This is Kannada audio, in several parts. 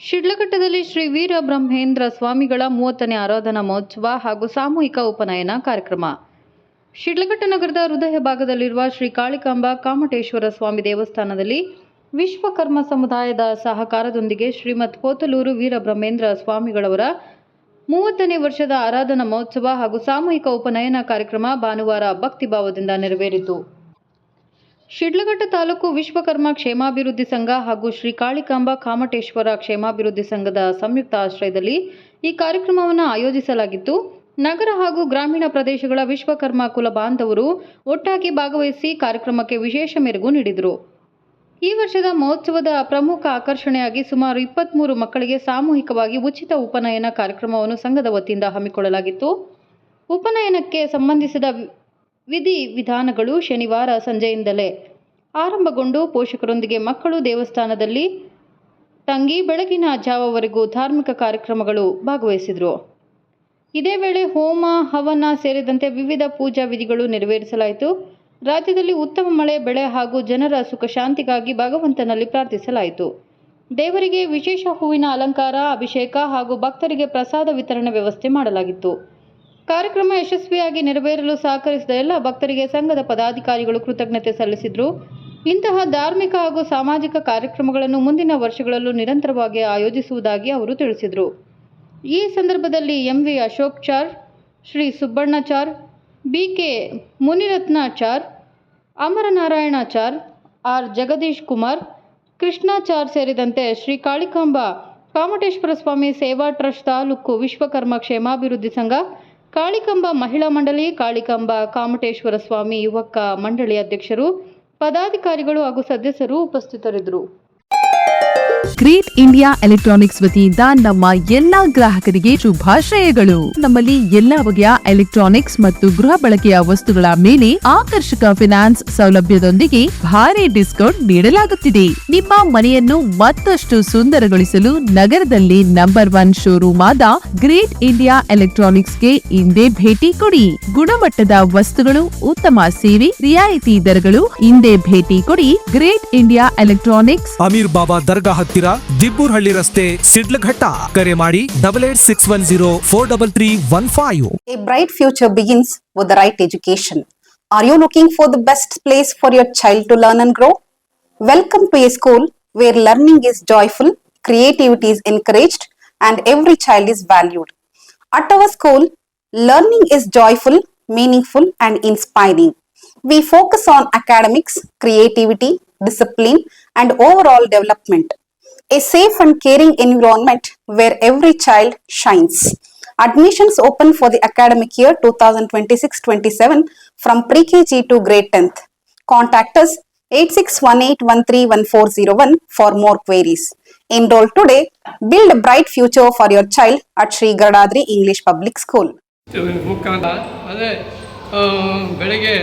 ಶಿಡ್ಲಘಟ್ಟದಲ್ಲಿ ಶ್ರೀ ವೀರಬ್ರಹ್ಮೇಂದ್ರ ಸ್ವಾಮಿಗಳ 30ನೇ ಆರಾಧನಾ ಮಹೋತ್ಸವ ಹಾಗೂ ಸಾಮೂಹಿಕ ಉಪನಯನ ಕಾರ್ಯಕ್ರಮ. ಶಿಡ್ಲಘಟ್ಟ ನಗರದ ಹೃದಯ ಭಾಗದಲ್ಲಿರುವ ಶ್ರೀ ಕಾಳಿಕಾಂಬಾ ಕಾಮಟೇಶ್ವರ ಸ್ವಾಮಿ ದೇವಸ್ಥಾನದಲ್ಲಿ ವಿಶ್ವಕರ್ಮ ಸಮುದಾಯದ ಸಹಕಾರದೊಂದಿಗೆ ಶ್ರೀಮದ್ ಕೋತಲೂರು ವೀರಬ್ರಹ್ಮೇಂದ್ರ ಸ್ವಾಮಿಗಳವರ 30ನೇ ವರ್ಷದ ಆರಾಧನಾ ಮಹೋತ್ಸವ ಹಾಗೂ ಸಾಮೂಹಿಕ ಉಪನಯನ ಕಾರ್ಯಕ್ರಮ ಭಾನುವಾರ ಭಕ್ತಿಭಾವದಿಂದ ನೆರವೇರಿತು. ಶಿಡ್ಲಘಟ್ಟ ತಾಲೂಕು ವಿಶ್ವಕರ್ಮ ಕ್ಷೇಮಾಭಿವೃದ್ಧಿ ಸಂಘ ಹಾಗೂ ಶ್ರೀ ಕಾಳಿಕಾಂಬಾ ಕಾಮಟೇಶ್ವರ ಕ್ಷೇಮಾಭಿವೃದ್ಧಿ ಸಂಘದ ಸಂಯುಕ್ತ ಆಶ್ರಯದಲ್ಲಿ ಈ ಕಾರ್ಯಕ್ರಮವನ್ನು ಆಯೋಜಿಸಲಾಗಿತ್ತು. ನಗರ ಹಾಗೂ ಗ್ರಾಮೀಣ ಪ್ರದೇಶಗಳ ವಿಶ್ವಕರ್ಮ ಕುಲ ಬಾಂಧವರು ಒಟ್ಟಾಗಿ ಭಾಗವಹಿಸಿ ಕಾರ್ಯಕ್ರಮಕ್ಕೆ ವಿಶೇಷ ಮೆರುಗು ನೀಡಿದರು. ಈ ವರ್ಷದ ಮಹೋತ್ಸವದ ಪ್ರಮುಖ ಆಕರ್ಷಣೆಯಾಗಿ ಸುಮಾರು 23 ಮಕ್ಕಳಿಗೆ ಸಾಮೂಹಿಕವಾಗಿ ಉಚಿತ ಉಪನಯನ ಕಾರ್ಯಕ್ರಮವನ್ನು ಸಂಘದ ವತಿಯಿಂದ ಹಮ್ಮಿಕೊಳ್ಳಲಾಗಿತ್ತು. ಉಪನಯನಕ್ಕೆ ಸಂಬಂಧಿಸಿದ ವಿಧಿ-ವಿಧಾನಗಳು ಶನಿವಾರ ಸಂಜೆಯಿಂದಲೇ ಆರಂಭಗೊಂಡು ಪೋಷಕರೊಂದಿಗೆ ಮಕ್ಕಳು ದೇವಸ್ಥಾನದಲ್ಲಿ ತಂಗಿ ಬೆಳಗಿನ ಜಾವವರೆಗೂ ಧಾರ್ಮಿಕ ಕಾರ್ಯಕ್ರಮಗಳು ಭಾಗವಹಿಸಿದರು. ಇದೇ ವೇಳೆ ಹೋಮ, ಹವನ ಸೇರಿದಂತೆ ವಿವಿಧ ಪೂಜಾ ವಿಧಿಗಳು ನೆರವೇರಿಸಲಾಯಿತು. ರಾಜ್ಯದಲ್ಲಿ ಉತ್ತಮ ಮಳೆ, ಬೆಳೆ ಹಾಗೂ ಜನರ ಸುಖ ಶಾಂತಿಗಾಗಿ ಭಗವಂತನಲ್ಲಿ ಪ್ರಾರ್ಥಿಸಲಾಯಿತು. ದೇವರಿಗೆ ವಿಶೇಷ ಹೂವಿನ ಅಲಂಕಾರ, ಅಭಿಷೇಕ ಹಾಗೂ ಭಕ್ತರಿಗೆ ಪ್ರಸಾದ ವಿತರಣೆ ವ್ಯವಸ್ಥೆ ಮಾಡಲಾಗಿತ್ತು. ಕಾರ್ಯಕ್ರಮ ಯಶಸ್ವಿಯಾಗಿ ನೆರವೇರಲು ಸಹಕರಿಸಿದ ಎಲ್ಲ ಭಕ್ತರಿಗೆ ಸಂಘದ ಪದಾಧಿಕಾರಿಗಳು ಕೃತಜ್ಞತೆ ಸಲ್ಲಿಸಿದರು. ಇಂತಹ ಧಾರ್ಮಿಕ ಹಾಗೂ ಸಾಮಾಜಿಕ ಕಾರ್ಯಕ್ರಮಗಳನ್ನು ಮುಂದಿನ ವರ್ಷಗಳಲ್ಲೂ ನಿರಂತರವಾಗಿ ಆಯೋಜಿಸುವುದಾಗಿ ಅವರು ತಿಳಿಸಿದರು. ಈ ಸಂದರ್ಭದಲ್ಲಿ M V Ashokchar, Shri Subbannachar, B K Muniratnachar, Amaranarayanachar, R Jagadish Kumar, Krishnachar ಸೇರಿದಂತೆ ಶ್ರೀ ಕಾಳಿಕಾಂಬಾ ಕಾಮಟೇಶ್ವರ ಸ್ವಾಮಿ ಸೇವಾ ಟ್ರಸ್ಟ್ ತಾಲೂಕು ವಿಶ್ವಕರ್ಮ ಕ್ಷೇಮಾಭಿವೃದ್ಧಿ ಸಂಘ, ಕಾಳಿಕಾಂಬಾ ಮಹಿಳಾ ಮಂಡಳಿ, ಕಾಳಿಕಾಂಬಾ ಕಾಮಟೇಶ್ವರ ಸ್ವಾಮಿ ಯುವಕ ಮಂಡಳಿ ಅಧ್ಯಕ್ಷರು, ಪದಾಧಿಕಾರಿಗಳು ಹಾಗೂ ಸದಸ್ಯರು ಉಪಸ್ಥಿತರಿದ್ದರು. ಗ್ರೇಟ್ ಇಂಡಿಯಾ ಎಲೆಕ್ಟ್ರಾನಿಕ್ಸ್ ವತಿಯಿಂದ ನಮ್ಮ ಎಲ್ಲಾ ಗ್ರಾಹಕರಿಗೆ ಶುಭಾಶಯಗಳು. ನಮ್ಮಲ್ಲಿ ಎಲ್ಲಾ ಬಗೆಯ ಎಲೆಕ್ಟ್ರಾನಿಕ್ಸ್ ಮತ್ತು ಗೃಹ ಬಳಕೆಯ ವಸ್ತುಗಳ ಮೇಲೆ ಆಕರ್ಷಕ ಫಿನಾನ್ಸ್ ಸೌಲಭ್ಯದೊಂದಿಗೆ ಭಾರಿ ಡಿಸ್ಕೌಂಟ್ ನೀಡಲಾಗುತ್ತಿದೆ. ನಿಮ್ಮ ಮನೆಯನ್ನು ಮತ್ತಷ್ಟು ಸುಂದರಗೊಳಿಸಲು ನಗರದಲ್ಲಿ ನಂಬರ್ 1 ಶೋರೂಮ್ ಆದ ಗ್ರೇಟ್ ಇಂಡಿಯಾ ಎಲೆಕ್ಟ್ರಾನಿಕ್ಸ್ಗೆ ಇಂದೇ ಭೇಟಿ ಕೊಡಿ. ಗುಣಮಟ್ಟದ ವಸ್ತುಗಳು, ಉತ್ತಮ ಸೇವೆ, ರಿಯಾಯಿತಿ ದರಗಳು. ಇಂದೇ ಭೇಟಿ ಕೊಡಿ. ಗ್ರೇಟ್ ಇಂಡಿಯಾ ಎಲೆಕ್ಟ್ರಾನಿಕ್ಸ್, ಅಮೀರ್ ಬಾಬಾ ದರ್ಗಾ ಹತ್ತಿರ, ದಿಬ್ಬೂರ್ಹಳ್ಳಿ ರಸ್ತೆ, ಶಿಡ್ಲಘಟ್ಟ. ಕರೆ ಮಾಡಿ 8861043315. A bright future begins with the right education. Are you looking for the best place for your child to learn and grow? Welcome to a school where learning is joyful, creativity is encouraged, and every child is valued. At our school, learning is joyful, meaningful, and inspiring. We focus on academics, creativity, discipline, and overall development. A safe and caring environment where every child shines. Admissions open for the academic year 2026-27 from pre-KG to grade 10th. Contact us 8618131401 for more queries. Enroll today. Build a bright future for your child at Sri Gadadri English Public School. ಅದೇ ಬೆಳಗ್ಗೆ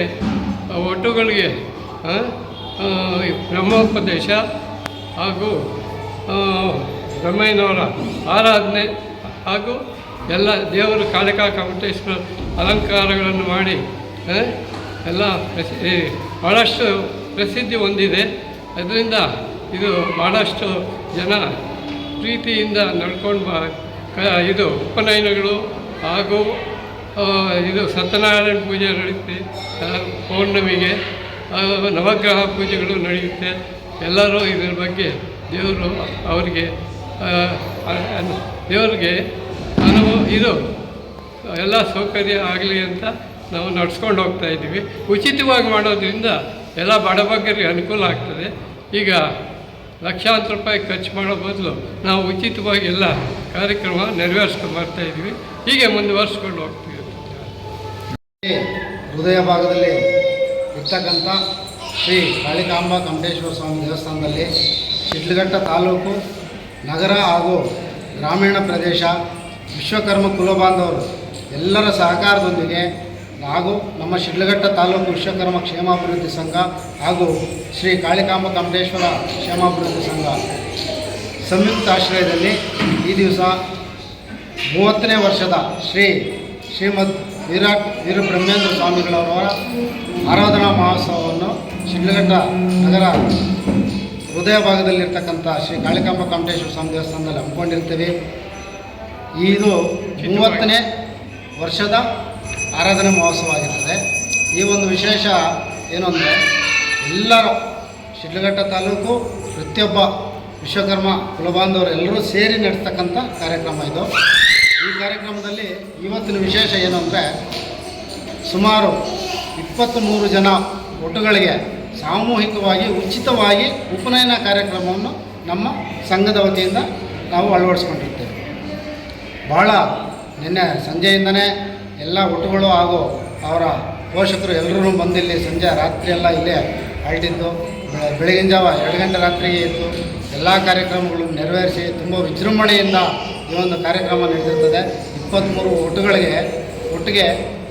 ಒಟ್ಟುಗಳಿಗೆ ಬ್ರಹ್ಮೋಪದೇಶ ಹಾಗೂ ಬ್ರಹ್ಮಯ್ಯನವರ ಆರಾಧನೆ ಹಾಗೂ ಎಲ್ಲ ದೇವರು ಕಾಳಿಕಾ ಕಾಮಟೇಶ್ವರ ಅಲಂಕಾರಗಳನ್ನು ಮಾಡಿ ಎಲ್ಲ ಭಾಳಷ್ಟು ಪ್ರಸಿದ್ಧಿ ಹೊಂದಿದೆ. ಅದರಿಂದ ಇದು ಭಾಳಷ್ಟು ಜನ ಪ್ರೀತಿಯಿಂದ ನಡ್ಕೊಂಡು ಇದು ಉಪನಯನಗಳು ಹಾಗೂ ಇದು ಸತ್ಯನಾರಾಯಣ ಪೂಜೆ ನಡೆಯುತ್ತೆ. ಪೌರ್ಣಮಿಗೆ ನವಗ್ರಹ ಪೂಜೆಗಳು ನಡೆಯುತ್ತೆ. ಎಲ್ಲರೂ ಇದರ ಬಗ್ಗೆ ದೇವರಿಗೆ ಇದು ಎಲ್ಲ ಸೌಕರ್ಯ ಆಗಲಿ ಅಂತ ನಾವು ನಡ್ಸ್ಕೊಂಡು ಹೋಗ್ತಾ ಇದ್ದೀವಿ. ಉಚಿತವಾಗಿ ಮಾಡೋದ್ರಿಂದ ಎಲ್ಲ ಬಡಬಗ್ಗರಿಗೆ ಅನುಕೂಲ ಆಗ್ತದೆ. ಈಗ ಲಕ್ಷಾಂತರ ರೂಪಾಯಿ ಖರ್ಚು ಮಾಡೋ ಬದಲು ನಾವು ಉಚಿತವಾಗಿ ಎಲ್ಲ ಕಾರ್ಯಕ್ರಮ ನೆರವೇರಿಸ್ಕೊಂಡು ಬರ್ತಾಯಿದ್ವಿ. ಹೀಗೆ ಮುಂದುವರಿಸ್ಕೊಂಡು ಹೋಗ್ತೀವಿ. ಹೃದಯ ಭಾಗದಲ್ಲಿ ಇರ್ತಕ್ಕಂಥ ಶ್ರೀ ಕಾಳಿಕಾಂಬಾ ಕಾಮಟೇಶ್ವರ ಸ್ವಾಮಿ ದೇವಸ್ಥಾನದಲ್ಲಿ ಶಿಡ್ಲಘಟ್ಟ ತಾಲೂಕು, ನಗರ ಹಾಗೂ ಗ್ರಾಮೀಣ ಪ್ರದೇಶ ವಿಶ್ವಕರ್ಮ ಕುಲಬಾಂಧವರು ಎಲ್ಲರ ಸಹಕಾರದೊಂದಿಗೆ ಹಾಗೂ ನಮ್ಮ ಶಿಡ್ಲಘಟ್ಟ ತಾಲೂಕು ವಿಶ್ವಕರ್ಮ ಕ್ಷೇಮಾಭಿವೃದ್ಧಿ ಸಂಘ ಹಾಗೂ ಶ್ರೀ ಕಾಳಿಕಾಂಬಾ ಕಾಮಟೇಶ್ವರ ಕ್ಷೇಮಾಭಿವೃದ್ಧಿ ಸಂಘ ಸಂಯುಕ್ತ ಆಶ್ರಯದಲ್ಲಿ ಈ ದಿವಸ 30ನೇ ವರ್ಷದ ಶ್ರೀಮದ್ ವೀರಬ್ರಹ್ಮೇಂದ್ರ ಸ್ವಾಮಿಗಳವರ ಆರಾಧನಾ ಮಹೋತ್ಸವವನ್ನು ಶಿಡ್ಲಘಟ್ಟ ನಗರ ಹೃದಯ ಭಾಗದಲ್ಲಿರ್ತಕ್ಕಂಥ ಶ್ರೀ ಕಾಳಿಕಾಂಬ ಕಾಮಟೇಶ್ವರ ಸ್ವಾಮಿ ದೇವಸ್ಥಾನದಲ್ಲಿ ಹಮ್ಮಿಕೊಂಡಿರ್ತೀವಿ. ಇದು 30ನೇ ವರ್ಷದ ಆರಾಧನೆ ಮಹೋತ್ಸವ ಆಗಿರ್ತದೆ. ಈ ಒಂದು ವಿಶೇಷ ಏನು ಅಂದರೆ ಎಲ್ಲ ಶಿಡ್ಲಘಟ್ಟ ತಾಲೂಕು ಪ್ರತಿಯೊಬ್ಬ ವಿಶ್ವಕರ್ಮ ಕುಲಬಾಂಧವರು ಎಲ್ಲರೂ ಸೇರಿ ನಡೆಸ್ತಕ್ಕಂಥ ಕಾರ್ಯಕ್ರಮ ಇದು. ಈ ಕಾರ್ಯಕ್ರಮದಲ್ಲಿ ಇವತ್ತಿನ ವಿಶೇಷ ಏನು ಅಂದರೆ ಸುಮಾರು 23 ಜನ ಒಟ್ಟುಗಳಿಗೆ ಸಾಮೂಹಿಕವಾಗಿ ಉಚಿತವಾಗಿ ಉಪನಯನ ಕಾರ್ಯಕ್ರಮವನ್ನು ನಮ್ಮ ಸಂಘದ ವತಿಯಿಂದ ನಾವು ಅಳವಡಿಸ್ಕೊಂಡಿರ್ತೇವೆ. ಭಾಳ ನಿನ್ನೆ ಸಂಜೆಯಿಂದನೇ ಎಲ್ಲ ಒಟ್ಟುಗಳು ಹಾಗೂ ಅವರ ಪೋಷಕರು ಎಲ್ಲರೂ ಬಂದಿಲ್ಲಿ ಸಂಜೆ ರಾತ್ರಿಯೆಲ್ಲ ಇಲ್ಲೇ ಆಲ್ಟಿದ್ದು ಬೆಳಗಿನ ಜಾವ 2 ಗಂಟೆ ರಾತ್ರಿಗೆ ಇತ್ತು ಎಲ್ಲ ಕಾರ್ಯಕ್ರಮಗಳು ನೆರವೇರಿಸಿ ತುಂಬ ವಿಜೃಂಭಣೆಯಿಂದ ಈ ಒಂದು ಕಾರ್ಯಕ್ರಮ ನಡೆದಿರ್ತದೆ. 23 ಒಟ್ಟಿಗೆ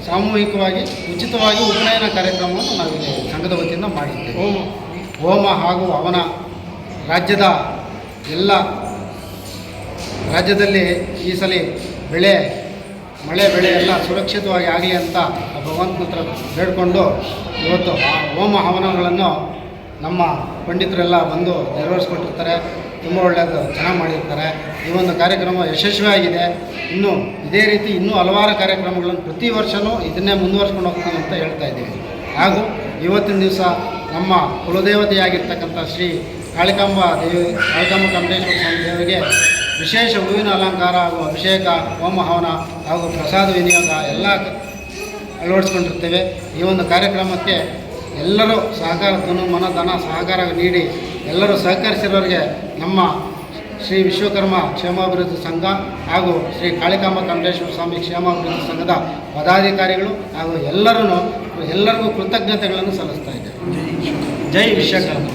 ಸಾಮೂಹಿಕವಾಗಿ ಉಚಿತವಾಗಿ ಉಪನಯನ ಕಾರ್ಯಕ್ರಮವನ್ನು ನಾವಿಲ್ಲಿ ಸಂಘದ ವತಿಯಿಂದ ಮಾಡಿದ್ದೇವೆ. ಹೋಮ ಹಾಗೂ ಅವನ ರಾಜ್ಯದಲ್ಲಿ ಈ ಸಲ ಮಳೆ ಬೆಳೆ ಎಲ್ಲ ಸುರಕ್ಷಿತವಾಗಿ ಆಗಲಿ ಅಂತ ಭಗವಂತನ ಹತ್ರ ಬೇಡಿಕೊಂಡು ಇವತ್ತು ಆ ಹೋಮ ಹವನಗಳನ್ನು ನಮ್ಮ ಪಂಡಿತರೆಲ್ಲ ಬಂದು ನೆರವೇರಿಸ್ಕೊಟ್ಟಿರ್ತಾರೆ. ತುಂಬ ಒಳ್ಳೆಯದು ಚೆನ್ನಾಗಿ ಮಾಡಿರ್ತಾರೆ. ಈ ಒಂದು ಕಾರ್ಯಕ್ರಮ ಯಶಸ್ವಿಯಾಗಿದೆ. ಇನ್ನು ಇದೇ ರೀತಿ ಇನ್ನೂ ಹಲವಾರು ಕಾರ್ಯಕ್ರಮಗಳನ್ನು ಪ್ರತಿ ವರ್ಷವೂ ಇದನ್ನೇ ಮುಂದುವರ್ಸ್ಕೊಂಡು ಹೋಗ್ತಾನೆ ಅಂತ ಹೇಳ್ತಾ ಇದ್ದೀವಿ. ಹಾಗೂ ಇವತ್ತಿನ ದಿವಸ ನಮ್ಮ ಕುಲದೇವತೆಯಾಗಿರ್ತಕ್ಕಂಥ ಶ್ರೀ ಕಾಳಿಕಾಂಬ ಕಾಮಟೇಶ್ವರ ಸ್ವಾಮಿ ದೇವರಿಗೆ ವಿಶೇಷ ಹೂವಿನ ಅಲಂಕಾರ ಹಾಗೂ ಅಭಿಷೇಕ, ಹೋಮ ಹವನ ಹಾಗೂ ಪ್ರಸಾದ ವಿನಿಯೋಗ ಎಲ್ಲ ಅಳವಡಿಸ್ಕೊಂಡಿರ್ತೇವೆ. ಈ ಒಂದು ಕಾರ್ಯಕ್ರಮಕ್ಕೆ ಎಲ್ಲರೂ ಸಹಕಾರ ಧನ ಸಹಕಾರ ನೀಡಿ ಎಲ್ಲರೂ ಸಹಕರಿಸಿರೋರಿಗೆ ನಮ್ಮ ಶ್ರೀ ವಿಶ್ವಕರ್ಮ ಕ್ಷೇಮಾಭಿವೃದ್ಧಿ ಸಂಘ ಹಾಗೂ ಶ್ರೀ ಕಾಳಿಕಾಂಬ ಕಾಮಟೇಶ್ವರ ಸ್ವಾಮಿ ಕ್ಷೇಮಾಭಿವೃದ್ಧಿ ಸಂಘದ ಪದಾಧಿಕಾರಿಗಳು ಹಾಗೂ ಎಲ್ಲರಿಗೂ ಕೃತಜ್ಞತೆಗಳನ್ನು ಸಲ್ಲಿಸ್ತಾ ಇದ್ದೇವೆ. ಜೈ ವಿಶ್ವಕರ್ಮ.